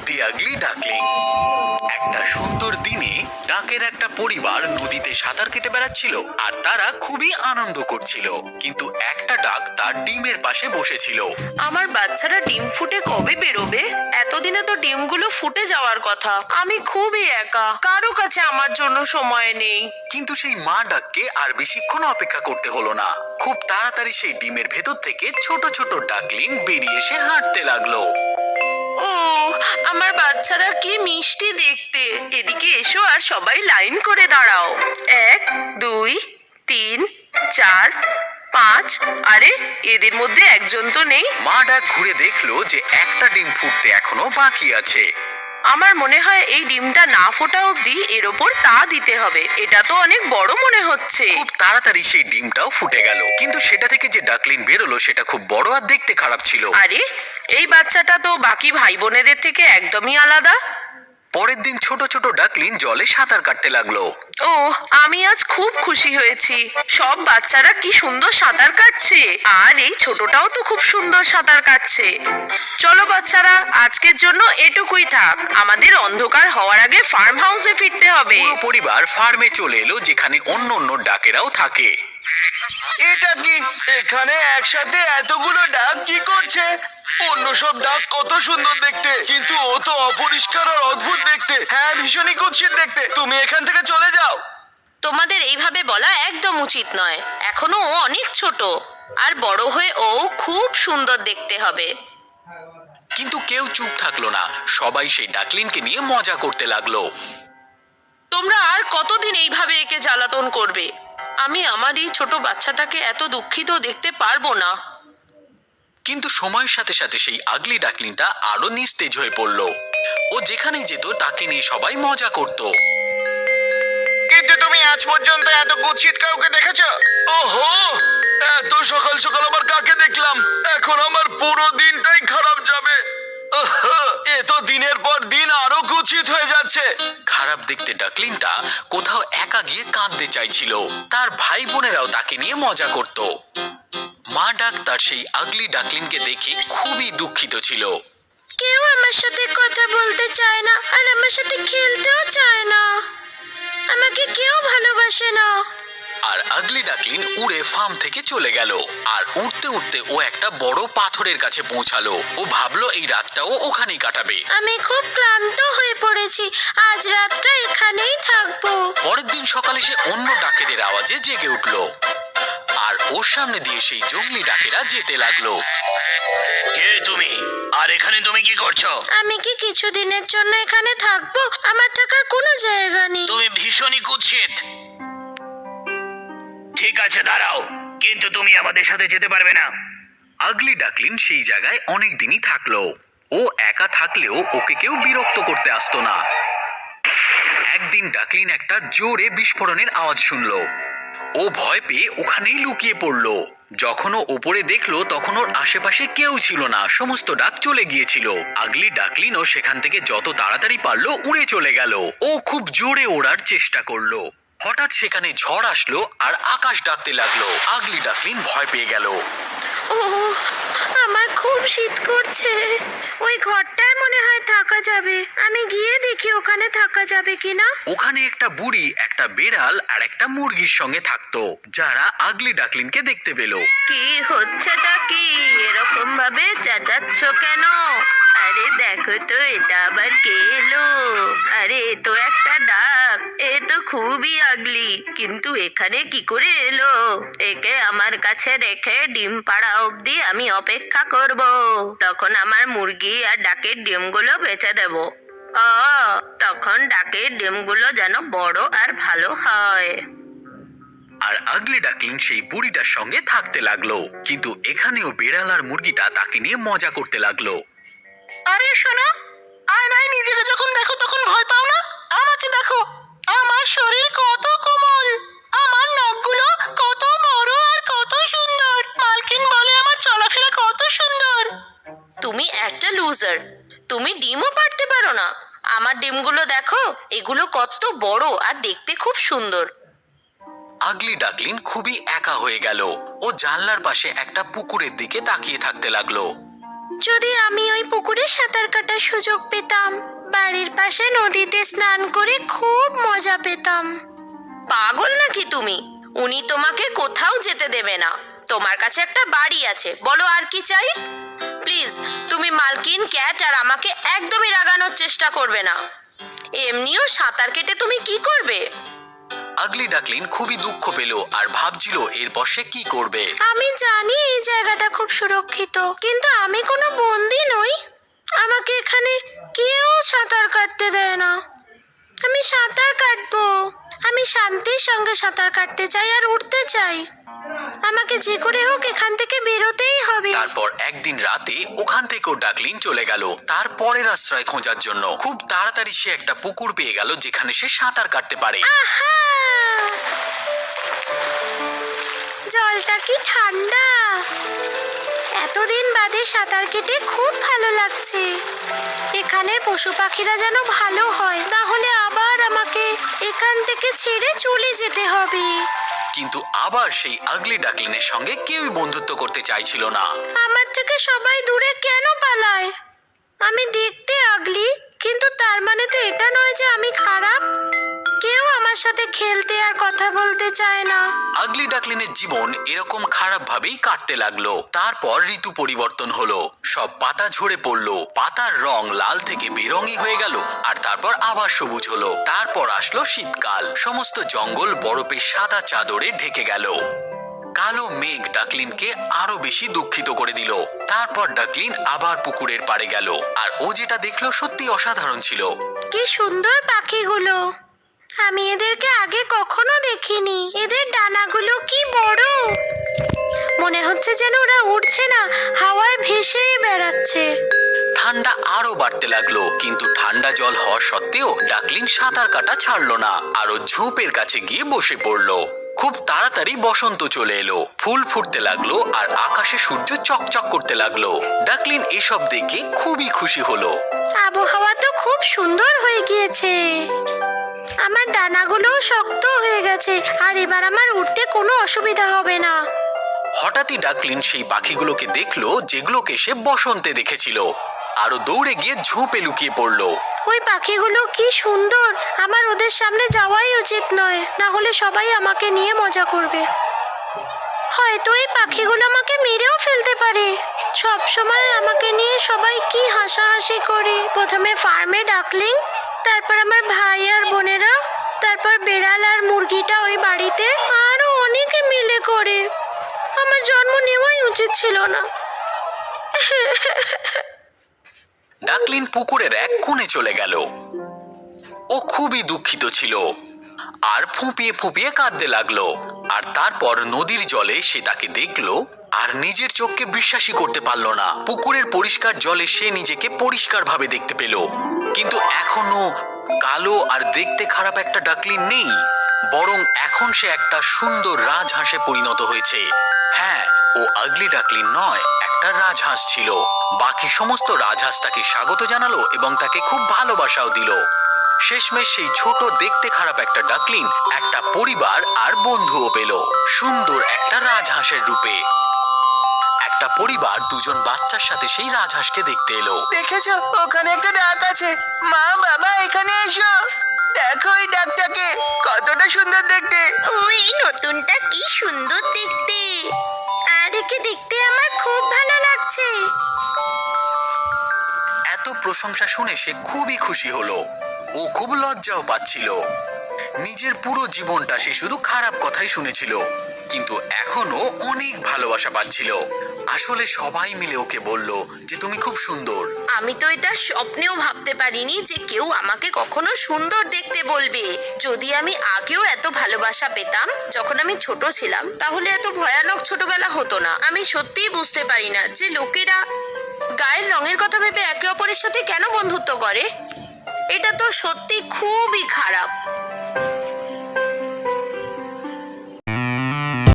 দি আগলি duckling. একটা সুন্দর দিনে ডাকের একটা পরিবার নদীতে সাঁতার কেটে বেড়াচ্ছিল আর তারা খুবই আনন্দ করছিল, কিন্তু একটা ডাক তার ডিমের পাশে বসেছিল। আমার বাচ্চারা ডিম ফুটে কবে বেরোবে? এতদিনে তো ডিমগুলো ফুটে যাওয়ার কথা। আমি খুবই একা, কারো কাছে আমার জন্য সময় নেই। কিন্তু সেই মা ডাককে আর বেশিক্ষণ অপেক্ষা করতে হলো না। খুব তাড়াতাড়ি সেই ডিমের ভেতর থেকে ছোট ছোট ডাকলিং বেরিয়ে এসে হাঁটতে লাগলো। ও, আমার বাচ্চারা কি মিষ্টি দেখতে। এদিকে এসো আর সবাই লাইন করে দাঁড়াও। 1 2 3 4 5। আরে, এদের মধ্যে একজন তো নেই। মা ডাক ঘুরে দেখলো যে একটা ডিম ফুটতে এখনো বাকি আছে। আমার মনে হয় এই ডিমটা না ফোটা অবধি এর ওপর তা দিতে হবে। এটা তো অনেক বড় মনে হচ্ছে। খুব তাড়াতাড়ি সেই ডিমটাও ফুটে গেল, কিন্তু সেটা থেকে যে ডাকলিং বেরোলো সেটা খুব বড় আর দেখতে খারাপ ছিল। আরে, এই বাচ্চাটা তো বাকি ভাই বোনেদের থেকে একদমই আলাদা। পরের দিন ছোট ছোট ডাকলিং জলে সাঁতার কাটতে লাগলো। ও, আমি আজ খুব খুশি হয়েছি। সব বাচ্চারা কি সুন্দর সাঁতার কাটছে, আর এই ছোটটাও তো খুব সুন্দর সাঁতার কাটছে। চলো বাচ্চারা, আজকের জন্য এটুকুই থাক। আমাদের অন্ধকার হওয়ার আগে ফার্ম হাউসে ফিরতে হবে। পুরো পরিবার ফার্মে চলে এলো, যেখানে অন্য অন্য ডাকেরাও থাকে। এটা কি? এখানে একসাথে এতগুলো ডাক কি করছে? অন্য সব ডাক কত সুন্দর দেখতে, কিন্তু ও তো অপরিষ্কার আর অদ্ভুত দেখতে। হ্যাঁ, ভীষণই কুৎসিত দেখতে। তুমি এখান থেকে চলে যাও। তোমাদের এইভাবে বলা একদম উচিত নয়। এখনো ও অনেক ছোট, আর বড় হয়ে ও খুব সুন্দর দেখতে হবে। কিন্তু কেউ চুপ থাকলো না, সবাই সেই ডাকলিংকে নিয়ে মজা করতে লাগলো। তোমরা আর কতদিন এইভাবে একে জ্বালাতন করবে? আমি আমার এই ছোট বাচ্চাটাকে এত দুঃখিত দেখতে পারবো না। কিন্তু সময়ের সাথে সাথে সেই আগলি ডাকলিংটা আরো নিস্তেজ হয়ে পড়লো। ও যেখানেই যেত তাকে নিয়ে সবাই মজা করত। কিন্তু তুমি আজ পর্যন্ত এত কুৎসিত কাউকে দেখেছো? ওহো, এত সকাল সকাল আবার কাকে দেখলাম? এখন আমার পুরো দিনটাই খারাপ যাবে। এ তো দিনের পর দিন আরো কুৎসিত হয়ে যাচ্ছে। খারাপ দেখতে ডাকলিংটা কোথাও একা গিয়ে কাঁদতে চাইছিল। তার ভাই বোনেরাও তাকে নিয়ে মজা করত। মা ডাক তার সেই আগলি ডাকলিংকে দেখে খুবই দুঃখিত ছিল। কেউ আমার সাথে কথা বলতে চায় না, আর আমার সাথে খেলতেও চায় না। আমাকে কেউ ভালোবাসে না। আর আগলি ডাকলিং উড়ে ফার্ম থেকে চলে গেল। আর উঠতে উঠতে ও একটা বড় পাথরের কাছে পৌঁছালো। ও ভাবলো এই রাতটাও ওখানেই কাটাবে। আমি খুব ক্লান্ত হয়ে পড়েছি, আজ রাতটা এখানেই থাকবো। পরের দিন সকালে সে অন্য ডাকেদের আওয়াজে জেগে উঠলো, আর ওর সামনে দিয়ে সেই জঙ্গলি ডাকেরা যেতে লাগলো। কে তুমি? আর এখানে তুমি কি করছো? আমি কি কিছুদিনের জন্য এখানে থাকবো? আমার থাকার কোনো জায়গা নেই। তুমি ভীষণই কুৎসিত। ঠিক আছে, দাঁড়াও, কিন্তু তুমি আমাদের সাথে যেতে পারবে না। আগলি ডাকলিং সেই জায়গায় অনেক দিনই থাকলো। ও একা থাকলেও ওকে কেউ বিরক্ত করতে আসতো না। একদিন ডাকলিং একটা জোরে বিস্ফোরণের আওয়াজ শুনলো। ও ভয় পেয়ে ওখানেই লুকিয়ে পড়লো। যখন ও ওপরে দেখলো তখন ওর আশেপাশে কেউ ছিল না, সমস্ত ডাক চলে গিয়েছিল। আগলি ডাকলিংও সেখান থেকে যত তাড়াতাড়ি পারলো উড়ে চলে গেল। ও খুব জোরে ওড়ার চেষ্টা করলো। হঠাৎ সেখানে ঝড় আসলো আর আকাশ ডাকতে লাগলো। আগলি ডাকলিং ভয় পেয়ে গেল। ও, আমার খুব শীত করছে। ওই ঘরটায় মনে হয় থাকা যাবে। আমি গিয়ে দেখি ওখানে থাকা যাবে কিনা। ওখানে একটা বুড়ি, একটা বেড়াল আর একটা মুরগির সঙ্গে থাকতো, যারা আগলি ডাকলিংকে দেখতে পেল। কি হচ্ছেটা কি? এরকম ভাবে চেঁচাচ্ছ কেন? আরে দেখো তো, এটা আবার কে এলো? আরে এ তো একটা ডাক। এ তো খুবই আগলি, কিন্তু এখানে কি করে এলো? একে আমার কাছে রেখে ডিম পাড়া অবধি আমি অপেক্ষা করব। তখন আমার মুরগি আর ডাকের ডিমগুলো বেচে দেব। তখন ডাকের ডিমগুলো যেন বড় আর ভালো হয়। আর আগলি ডাকলিং সেই বুড়িটার সঙ্গে থাকতে লাগলো, কিন্তু এখানেও বেড়াল আর মুরগিটা তাকে নিয়ে মজা করতে লাগলো। আরে শোনো, আয়নায় নিজেকে যখন দেখো তখন ভয় পাও না? আমাকে দেখো, আমার শরীর কত কোমল, আমার নখগুলো কত বড় আর কত সুন্দর। মালকিন বলে আমার চলাফেরা কত সুন্দর। তুমি একটা লুজার, তুমি ডিমও পারতে পারো না। আমার ডিমগুলো দেখো, এগুলো কত বড় আর দেখতে খুব সুন্দর। আগলি ডাকলিং খুবই একা হয়ে গেল। ও জানলার পাশে একটা পুকুরের দিকে তাকিয়ে থাকতে লাগলো। যদি আমি ওই পুকুরে সাঁতার কাটার সুযোগ পেতাম, বাড়ির পাশে নদীতে স্নান করে খুব মজা পেতাম। পাগল নাকি তুমি? উনি তোমাকে কোথাও যেতে দেবে না। তোমার কাছে একটা বাড়ি আছে, বলো আর কি চাই। প্লিজ, তুমি মালকিন ক্যাট আর আমাকে একদমই রাগানোর চেষ্টা করবে না। এমনিও সাঁতার কেটে তুমি কি করবে? আগলি ডাকলিন খুবই দুঃখ পেল আর ভাবছিল এরপর সে কি করবে। আমি জানি এই জায়গাটা খুব সুরক্ষিত, কিন্তু আমি কোনো বন্দী নই। আমাকে এখানে কেউ সাঁতার কাটতে দেয় না। আমি সাঁতার কাটবো। আমি শান্তির সঙ্গে সাঁতার কাটতে চাই আর উঠতে চাই। আমাকে যে করে হোক এখান থেকে বেরোতেই হবে। তারপর একদিন রাতে ওখান থেকেও ডাকলিন চলে গেল তার পরের আশ্রয় খোঁজার জন্য। খুব তাড়াতাড়ি সে একটা পুকুর পেয়ে গেল যেখানে সে সাঁতার কাটতে পারে। আহা! জলটা কি ঠান্ডা! এতদিন বাদে সাঁতার কেটে খুব ভালো লাগছে। এখানে পশু পাখিরা যেন ভালো হয়, তাহলে আবার আমাকে এখান থেকে ছেড়ে চলে যেতে হবে। কিন্তু আবার সেই আগলি ডাকলিনের সঙ্গে কেউই বন্ধুত্ব করতে চাইছিল না। আমার থেকে সবাই দূরে কেন পালায়? আমি দেখতে আগলি, কিন্তু তার মানে তো এটা নয় যে আমি খারাপ। কেউ আমার সাথে খেলতে আর কথা বলতে চায় না। আগলি ডাকলিনের জীবন এরকম খারাপ ভাবেই কাটতে লাগলো। তারপর ঋতু পরিবর্তন হলো, সব পাতা ঝরে পড়লো, পাতার রং লাল থেকে বেরঙি হয়ে গেল আর তারপর আবার সবুজ হলো। তারপর আসলো শীতকাল, সমস্ত জঙ্গল বরফের সাদা চাদরে ঢেকে গেল। কালো মেঘ ডাকলিনকে আরো বেশি দুঃখিত করে দিল। তারপর ডাকলিন আবার পুকুরের পাড়ে গেল আর ও যেটা দেখলো সত্যি অসাধারণ ছিল। কি সুন্দর পাখিগুলো! আমি এদেরকে আগে কখনো দেখিনি। এদের ডানাগুলো কি বড়! মনে হচ্ছে যেন ওরা উড়ছে না, হাওয়ায় ভেসে বেড়াচ্ছে। ঠান্ডা আরো বাড়তে লাগলো, কিন্তু ঠান্ডা জল হওয়া সত্ত্বেও ডাকলিন সাঁতার কাটা ছাড়লো না। আরো ঝোপের কাছে গিয়ে বসে পড়লো। খুব তাড়াতাড়ি বসন্ত চলে এলো, ফুল ফুটতে লাগলো আর আকাশে সূর্য চকচক করতে লাগলো। ডাকলিন এসব দেখে খুবই খুশি হলো। আবহাওয়া তো খুব সুন্দর হয়ে গিয়েছে। আমার ডানাগুলোও শক্ত হয়ে গেছে আর এবার আমার উঠতে কোনো অসুবিধা হবে না। হঠাৎই ডাকলিন সেই পাখিগুলোকে দেখলো যেগুলোকে সে বসন্তে দেখেছিল। আরো দৌড়ে গিয়ে ঝোপে লুকিয়ে পড়লো। ওই পাখিগুলো কি সুন্দর! আমার ওদের সামনে যাওয়াই উচিত নয়, না হলে সবাই আমাকে নিয়ে মজা করবে। হয়তো এই পাখিগুলো আমাকে মেরেও ফেলতে পারে। সব সময় আমাকে নিয়ে সবাই কি হাসাহাসি করে। প্রথমে ফার্মে ডাকলিং, তারপর আমার ভাই আর বোনেরা, তারপর বেড়াল আর মুরগিটা ওই বাড়িতে, আরো অনেকে মিলে করে। আমার জন্ম নেওয়াই উচিত ছিল না। ডাকলিন পুকুরের এক কোণে চলে গেল। ও খুবই দুঃখিত ছিল আর ফুঁপিয়ে ফুঁপিয়ে কাঁদতে লাগলো। আর তারপর নদীর জলে সে তাকে দেখলো আর নিজের চোখকে বিশ্বাসই করতে পারলো না। পুকুরের পরিষ্কার জলে সে নিজেকে পরিষ্কার ভাবে দেখতে পেল, কিন্তু এখনো কালো আর দেখতে খারাপ একটা ডাকলিন নেই, বরং এখন সে একটা সুন্দর রাজহাঁসে পরিণত হয়েছে। হ্যাঁ, ও আগলি ডাকলিন নয়, একটা রাজহাঁস ছিল। বাকি সমস্ত রাজহাঁস তাকে স্বাগত জানালো এবং তাকে খুব ভালোবাসাও দিল। শেষমেশ সেই ছোট দেখতে খারাপ একটা ডাকলিন একটা পরিবার আর বন্ধুও পেল, সুন্দর একটা রাজহাঁসের রূপে। একটা পরিবার দুজন বাচ্চার সাথে সেই রাজহাঁসকে দেখতে এলো। দেখেছো, ওখানে একটা ডাক আছে। মা, বাবা, এখানে এসো। দেখো ওই ডাকটাকে, কতটা সুন্দর দেখতে। ওই নতুনটা কি সুন্দর দেখতে! আর একে দেখতে আমার খুব ভালো লাগছে। এত প্রশংসা শুনে সে খুবই খুশি হলো। ও খুব লজ্জাও পাচ্ছিল। নিজের পুরো জীবনটা সে শুধু খারাপ কথাই শুনেছিল, কিন্তু এখনো অনেক ভালোবাসা পাচ্ছিল। আসলে সবাই মিলে ওকে বলল যে তুমি খুব সুন্দর। আমি তো এটা স্বপ্নেও ভাবতে পারিনি যে কেউ আমাকে কখনো সুন্দর দেখতে বলবে। যদি আমি আগেও এত ভালোবাসা পেতাম যখন আমি ছোট ছিলাম, তাহলে এত ভয়ানক ছোটবেলা হতো না। আমি সত্যিই বুঝতে পারি না যে লোকেরা গায়ের রঙের কথা ভেবে একে অপরের সাথে কেন বন্ধুত্ব করে। এটা তো সত্যি খুবই খারাপ।